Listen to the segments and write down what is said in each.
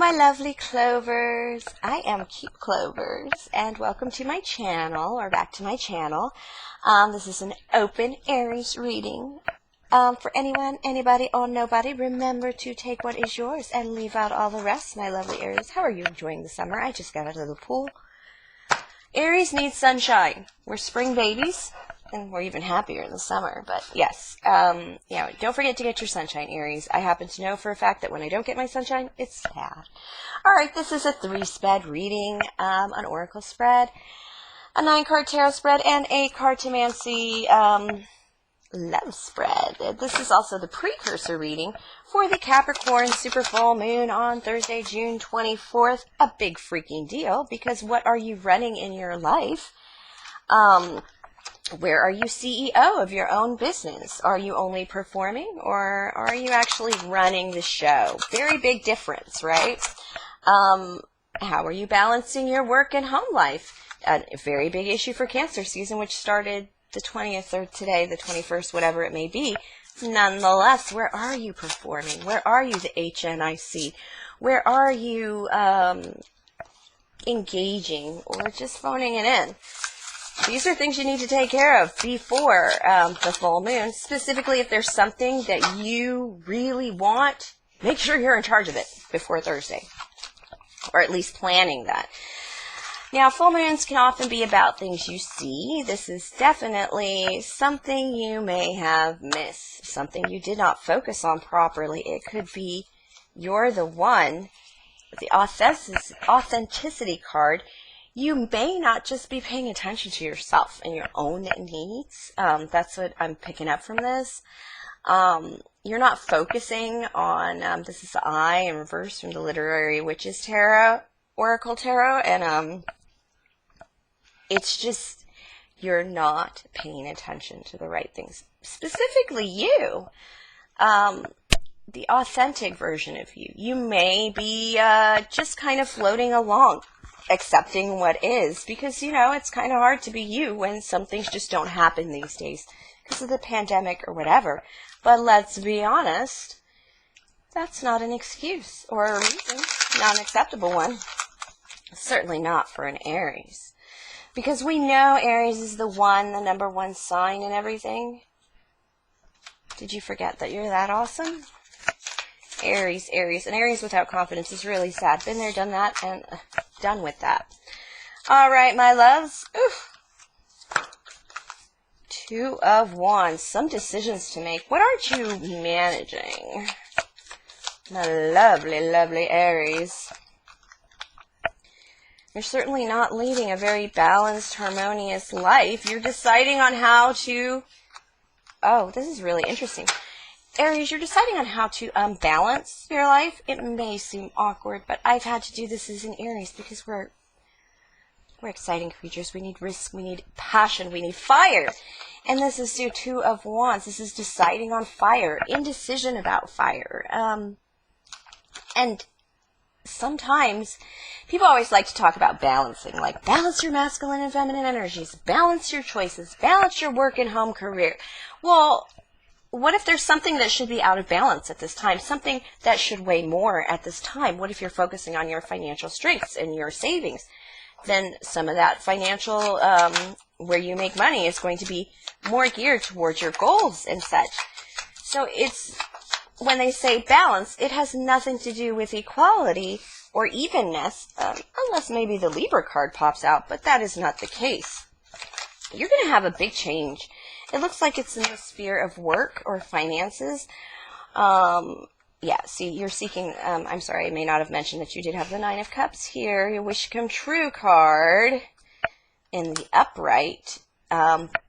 my lovely Clovers. I am Cute Clovers, and welcome to my channel, or back to my channel. This is an open Aries reading. For anyone, anybody, or nobody, remember to take what is yours and leave out all the rest, my lovely Aries. How are you enjoying the summer? I just got out of the pool. Aries needs sunshine. We're spring babies, and we're even happier in the summer. But yes, don't forget to get your sunshine, Aries. I happen to know for a fact that when I don't get my sunshine, it's sad. All right, this is a 3-spread reading, an oracle spread, a 9-card tarot spread, and a Cartomancy love spread. This is also the precursor reading for the Capricorn super full moon on Thursday, June 24th. A big freaking deal, because what are you running in your life? Where are you CEO of your own business? Are you only performing, or are you actually running the show? Very big difference, right? How are you balancing your work and home life? A very big issue for Cancer season, which started the 20th or today, the 21st, whatever it may be. Nonetheless, where are you performing? Where are you the HNIC? Where are you engaging or just phoning it in? These are things you need to take care of before the full moon. Specifically, if there's something that you really want, make sure you're in charge of it before Thursday, or at least planning that. Now, full moons can often be about things you see. This is definitely something you may have missed, something you did not focus on properly. It could be you're the one, the authenticity card. You may not just be paying attention to yourself and your own needs. That's what I'm picking up from this. You're not focusing on, this is the Eye in reverse from the Literary Witches Tarot, Oracle Tarot, and it's just you're not paying attention to the right things. Specifically you, the authentic version of you. You may be just kind of floating along, accepting what is, because, it's kind of hard to be you when some things just don't happen these days because of the pandemic or whatever. But let's be honest, that's not an excuse or a reason, not an acceptable one. Certainly not for an Aries. Because we know Aries is the number one sign in everything. Did you forget that you're that awesome? Aries. And Aries without confidence is really sad. Been there, done that, and done with that. All right, my loves. Oof. 2 of Wands. Some decisions to make. What aren't you managing? My lovely, lovely Aries. You're certainly not leading a very balanced, harmonious life. You're deciding on how to... Oh, this is really interesting. Aries, you're deciding on how to balance your life. It may seem awkward, but I've had to do this as an Aries because we're exciting creatures. We need risk, we need passion, we need fire. And this is 2 of Wands. This is deciding on fire, indecision about fire. And sometimes people always like to talk about balancing, like balance your masculine and feminine energies, balance your choices, balance your work and home career. Well, what if there's something that should be out of balance at this time, something that should weigh more at this time? What if you're focusing on your financial strengths and your savings? Then some of that financial, where you make money, is going to be more geared towards your goals and such. So it's, when they say balance, it has nothing to do with equality or evenness, unless maybe the Libra card pops out, but that is not the case. You're going to have a big change. It looks like it's in the sphere of work or finances. See, you're seeking, I'm sorry, I may not have mentioned that you did have the 9 of Cups here, your wish come true card in the upright,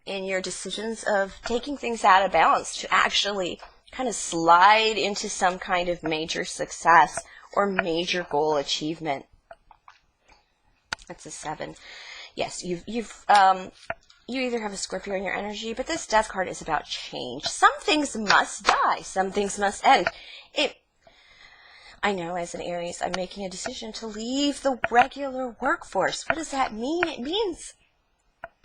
in your decisions of taking things out of balance to actually kind of slide into some kind of major success or major goal achievement. That's a 7. Yes, you either have a Scorpio in your energy, but this Death card is about change. Some things must die. Some things must end. I know, as an Aries, I'm making a decision to leave the regular workforce. What does that mean? It means,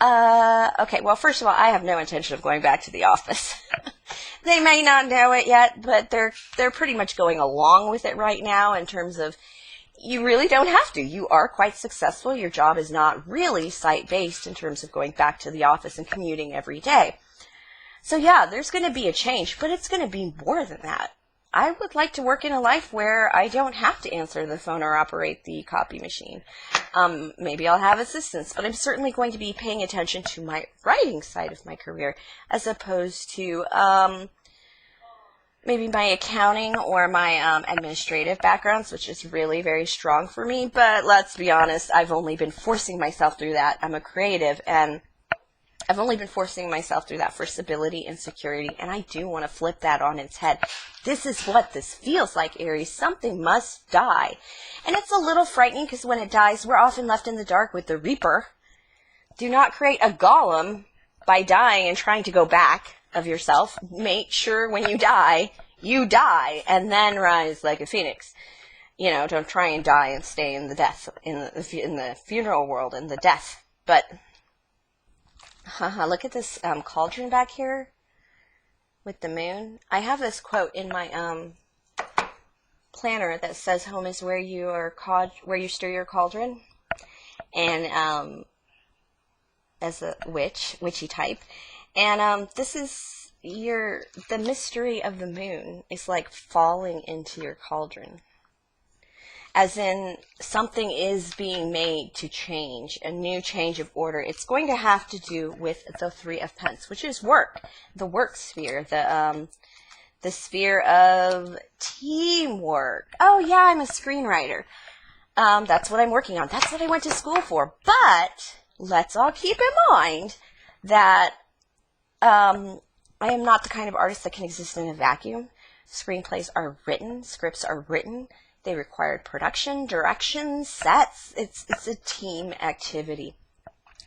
okay, well, first of all, I have no intention of going back to the office. They may not know it yet, but they're pretty much going along with it right now in terms of you really don't have to. You are quite successful. Your job is not really site-based in terms of going back to the office and commuting every day. So yeah, there's going to be a change, but it's going to be more than that. I would like to work in a life where I don't have to answer the phone or operate the copy machine. Maybe I'll have assistants, but I'm certainly going to be paying attention to my writing side of my career as opposed to maybe my accounting or my administrative backgrounds, which is really very strong for me. But let's be honest, I've only been forcing myself through that. I'm a creative, and I've only been forcing myself through that for stability and security, and I do want to flip that on its head. This is what this feels like, Aries. Something must die. And it's a little frightening because when it dies, we're often left in the dark with the Reaper. Do not create a golem by dying and trying to go back of yourself. Make sure when you die, and then rise like a phoenix. You know, don't try and die and stay in the death, in the funeral world, in the death. But look at this cauldron back here with the moon. I have this quote in my planner that says, "Home is where you stir your cauldron." And as a witchy type, and this is the mystery of the moon is like falling into your cauldron. As in, something is being made to change, a new change of order. It's going to have to do with the Three of Pentacles, which is work, the work sphere, the sphere of teamwork. Oh yeah, I'm a screenwriter. That's what I'm working on. That's what I went to school for. But let's all keep in mind that I am not the kind of artist that can exist in a vacuum. Screenplays are written, scripts are written. They required production, direction, sets. It's a team activity.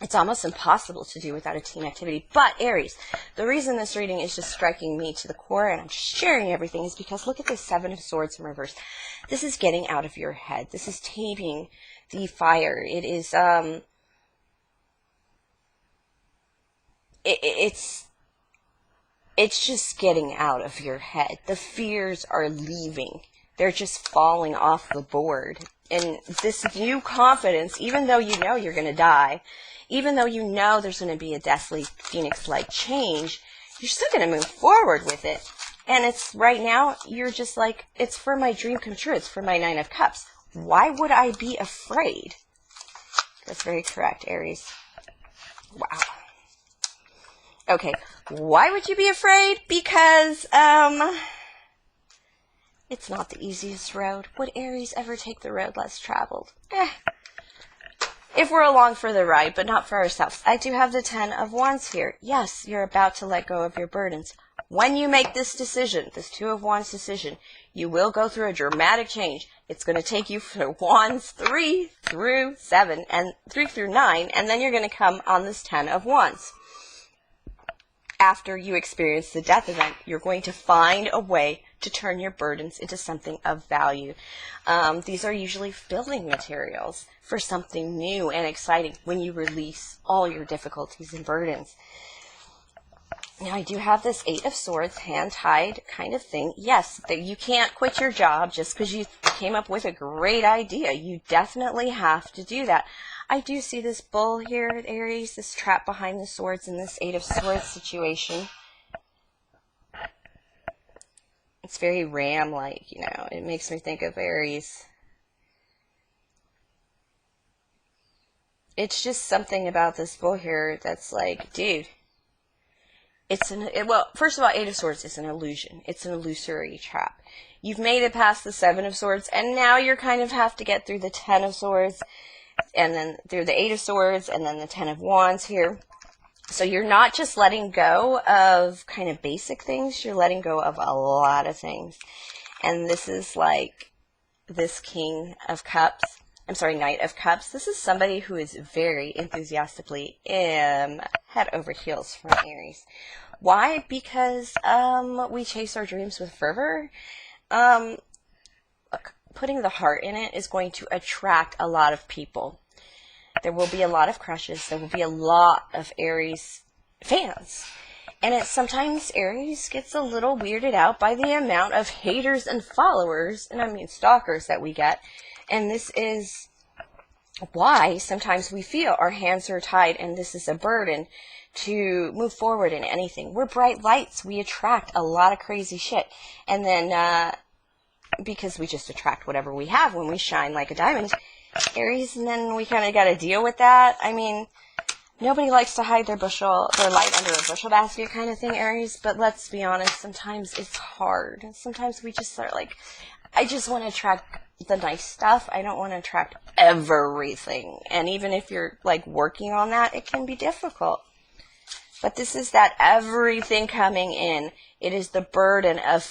It's almost impossible to do without a team activity. But Aries, the reason this reading is just striking me to the core and I'm sharing everything is because look at this Seven of Swords in reverse. This is getting out of your head. This is taming the fire. It is it's just getting out of your head. The fears are leaving. They're just falling off the board. And this new confidence, even though you know you're going to die, even though you know there's going to be a deathly phoenix-like change, you're still going to move forward with it. And it's right now, you're just like, it's for my dream come true. It's for my Nine of Cups. Why would I be afraid? That's very correct, Aries. Wow. Okay, why would you be afraid? Because, it's not the easiest road. Would Aries ever take the road less traveled? If we're along for the ride, but not for ourselves. I do have the Ten of Wands here. Yes, you're about to let go of your burdens. When you make this decision, this Two of Wands decision, you will go through a dramatic change. It's going to take you from Wands 3 through 7, and 3 through 9, and then you're going to come on this Ten of Wands. After you experience the death event, you're going to find a way to turn your burdens into something of value. These are usually building materials for something new and exciting when you release all your difficulties and burdens. Now, I do have this Eight of Swords, hand-tied kind of thing. Yes, you can't quit your job just because you came up with a great idea. You definitely have to do that. I do see this bull here at Aries, this trap behind the swords in this Eight of Swords situation. It's very ram-like, you know. It makes me think of Aries. It's just something about this bull here that's like, dude. Well, first of all, Eight of Swords is an illusion. It's an illusory trap. You've made it past the Seven of Swords, and now you're kind of have to get through the Ten of Swords, and then through the Eight of Swords, and then the Ten of Wands here. So you're not just letting go of kind of basic things, you're letting go of a lot of things. And this is like this Knight of Cups. This is somebody who is very enthusiastically head over heels from Aries. Why? Because we chase our dreams with fervor. Putting the heart in it is going to attract a lot of people. There will be a lot of crushes. There will be a lot of Aries fans. And sometimes Aries gets a little weirded out by the amount of haters and followers, and I mean stalkers, that we get. And this is why sometimes we feel our hands are tied and this is a burden to move forward in anything. We're bright lights. We attract a lot of crazy shit. And then, because we just attract whatever we have when we shine like a diamond, Aries, and then we kind of got to deal with that. I mean, nobody likes to hide their light under a bushel basket kind of thing, Aries, but let's be honest, sometimes it's hard. Sometimes we just are like, I just want to attract the nice stuff. I don't want to attract everything. And even if you're like working on that, it can be difficult. But this is that everything coming in. It is the burden of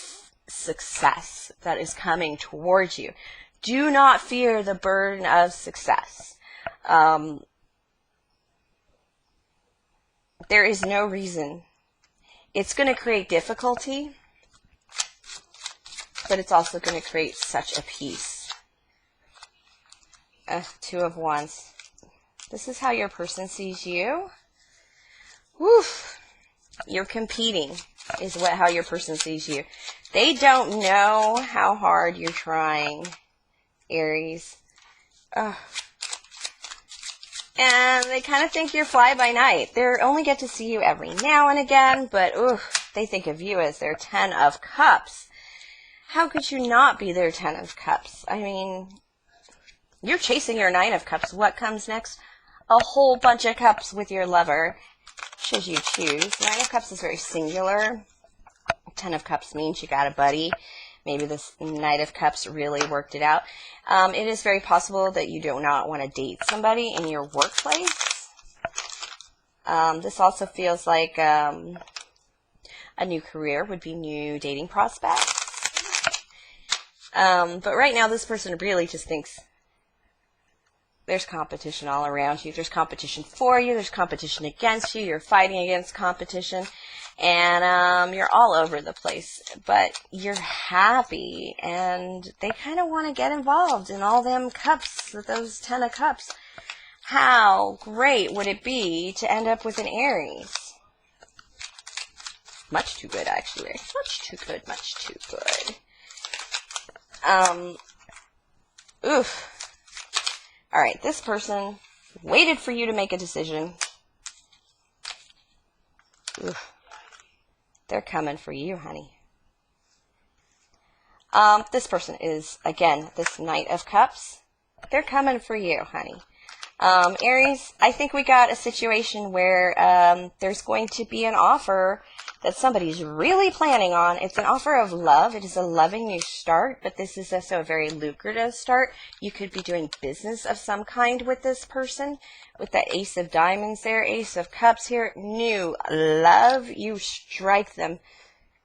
success that is coming towards you. Do not fear the burden of success. There is no reason. It's going to create difficulty, but it's also going to create such a peace. Two of Wands. This is how your person sees you. Woof. You're competing is how your person sees you. They don't know how hard you're trying, Aries. And they kind of think you're fly by night. They only get to see you every now and again, but they think of you as their 10 of Cups. How could you not be their 10 of Cups? I mean, you're chasing your 9 of Cups. What comes next? A whole bunch of cups with your lover, should you choose. 9 of Cups is very singular. 10 of Cups means you got a buddy. Maybe this Knight of Cups really worked it out. It is very possible that you do not want to date somebody in your workplace. This also feels like a new career would be new dating prospects. But right now, this person really just thinks there's competition all around you. There's competition for you. There's competition against you. You're fighting against competition. And you're all over the place. But you're happy. And they kind of want to get involved in all them cups, with those 10 of Cups. How great would it be to end up with an Aries? Much too good, actually. Much too good, much too good. Oof. Alright, this person waited for you to make a decision. Oof. They're coming for you, honey. This person is, again, this Knight of Cups. They're coming for you, honey. Aries, I think we got a situation where there's going to be an offer that somebody's really planning on. It's an offer of love. It is a loving new start, but this is also a very lucrative start. You could be doing business of some kind with this person. With the Ace of Diamonds there, Ace of Cups here, new love. You strike them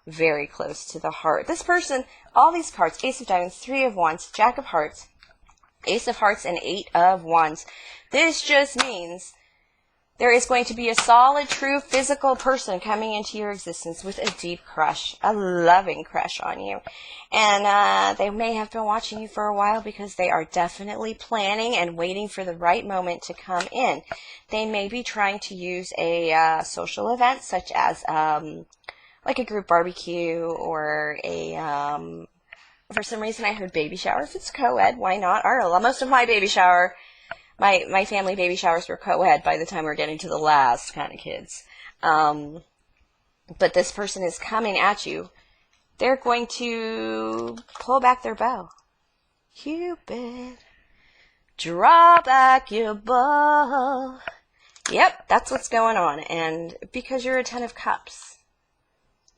very close to the heart. This person, all these cards, Ace of Diamonds, 3 of Wands, Jack of Hearts, Ace of Hearts, and 8 of Wands. This just means there is going to be a solid, true, physical person coming into your existence with a deep crush, a loving crush on you. And they may have been watching you for a while because they are definitely planning and waiting for the right moment to come in. They may be trying to use a social event such as like a group barbecue or a... for some reason I heard baby shower. If it's co-ed, why not? Most of my baby shower... My family baby showers were co-ed by the time we're getting to the last kind of kids. But this person is coming at you. They're going to pull back their bow. Cupid, draw back your bow. Yep, that's what's going on. And because you're a 10 of Cups.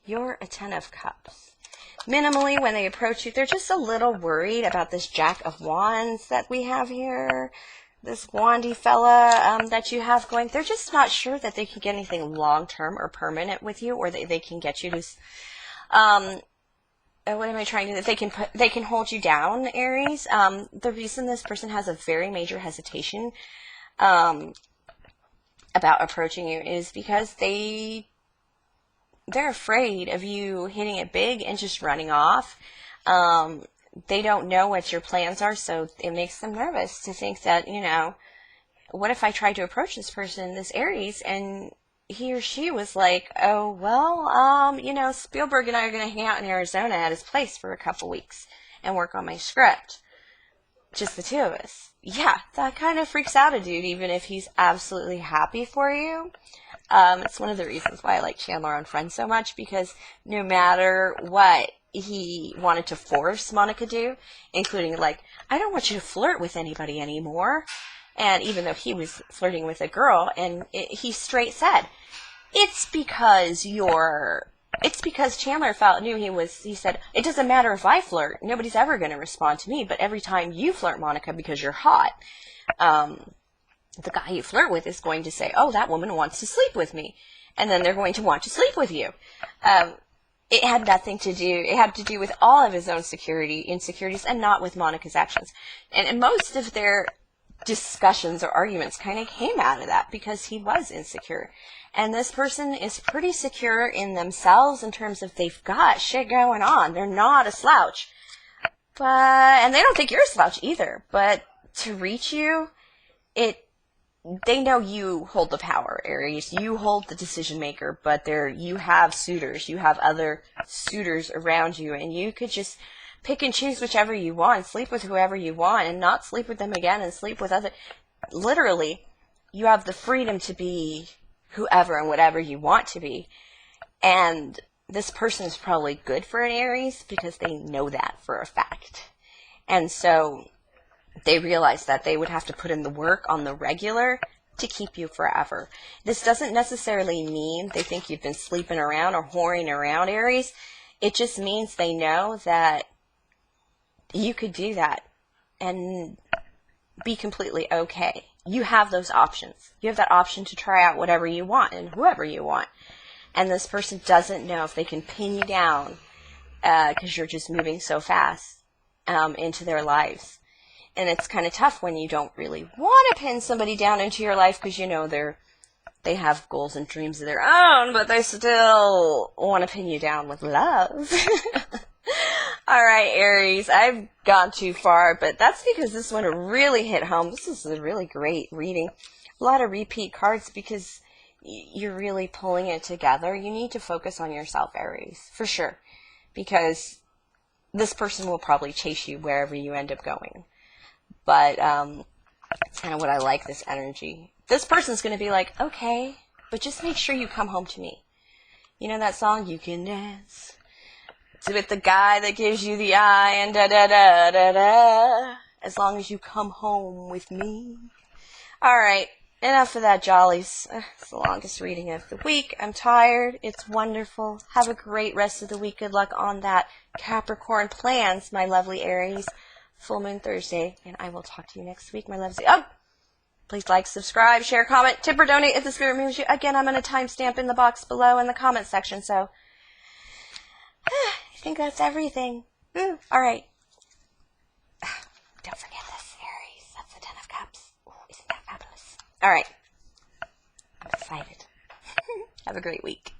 You're a 10 of Cups. Minimally, when they approach you, they're just a little worried about this Jack of Wands that we have here. This wandy fella that you have going, they're just not sure that they can get anything long-term or permanent with you, or they can get you to, what am I trying to do? They can hold you down, Aries. The reason this person has a very major hesitation about approaching you is because they're afraid of you hitting it big and just running off. They don't know what your plans are, so it makes them nervous to think that, you know, what if I tried to approach this person, this Aries, and he or she was like, oh, well, you know, Spielberg and I are going to hang out in Arizona at his place for a couple weeks and work on my script. just the two of us. Yeah, that kind of freaks out a dude, even if he's absolutely happy for you. It's one of the reasons why I like Chandler on Friends so much, because no matter what he wanted to force Monica do, including like, I don't want you to flirt with anybody anymore. And even though he was flirting with a girl, and he straight said, it's because Chandler he said, it doesn't matter if I flirt, nobody's ever going to respond to me, but every time you flirt, Monica, because you're hot, the guy you flirt with is going to say, oh, that woman wants to sleep with me. And then they're going to want to sleep with you. It had to do with all of his own insecurities, and not with Monica's actions. And most of their discussions or arguments kind of came out of that, because he was insecure. And this person is pretty secure in themselves in terms of they've got shit going on. They're not a slouch. And they don't think you're a slouch either. But to reach you, they know you hold the power, Aries. You hold the decision maker, but you have suitors. You have other suitors around you, and you could just pick and choose whichever you want, sleep with whoever you want, and not sleep with them again, and sleep with other. Literally, you have the freedom to be whoever and whatever you want to be. And this person is probably good for an Aries because they know that for a fact. And so they realize that they would have to put in the work on the regular to keep you forever. This doesn't necessarily mean they think you've been sleeping around or whoring around, Aries. It just means they know that you could do that and be completely okay. You have those options. You have that option to try out whatever you want and whoever you want. And this person doesn't know if they can pin you down because you're just moving so fast into their lives. And it's kind of tough when you don't really want to pin somebody down into your life, because you know they have goals and dreams of their own, but they still want to pin you down with love. All right, Aries, I've gone too far, but that's because this one really hit home. This is a really great reading. A lot of repeat cards because you're really pulling it together. You need to focus on yourself, Aries, for sure, because this person will probably chase you wherever you end up going. But it's kind of what I like, this energy. This person's going to be like, okay, but just make sure you come home to me. You know that song, You Can Dance? It's with the guy that gives you the eye and da-da-da-da-da. As long as you come home with me. All right, enough of that, jollies. It's the longest reading of the week. I'm tired. It's wonderful. Have a great rest of the week. Good luck on that Capricorn plans, my lovely Aries. Full Moon Thursday, and I will talk to you next week, my loves. Oh, please like, subscribe, share, comment, tip, or donate if the spirit moves you. Again, I'm going to timestamp in the box below in the comment section, so I think that's everything. All right. Don't forget this, Aries. That's the 10 of Cups. Ooh, isn't that fabulous? All right. I'm excited. Have a great week.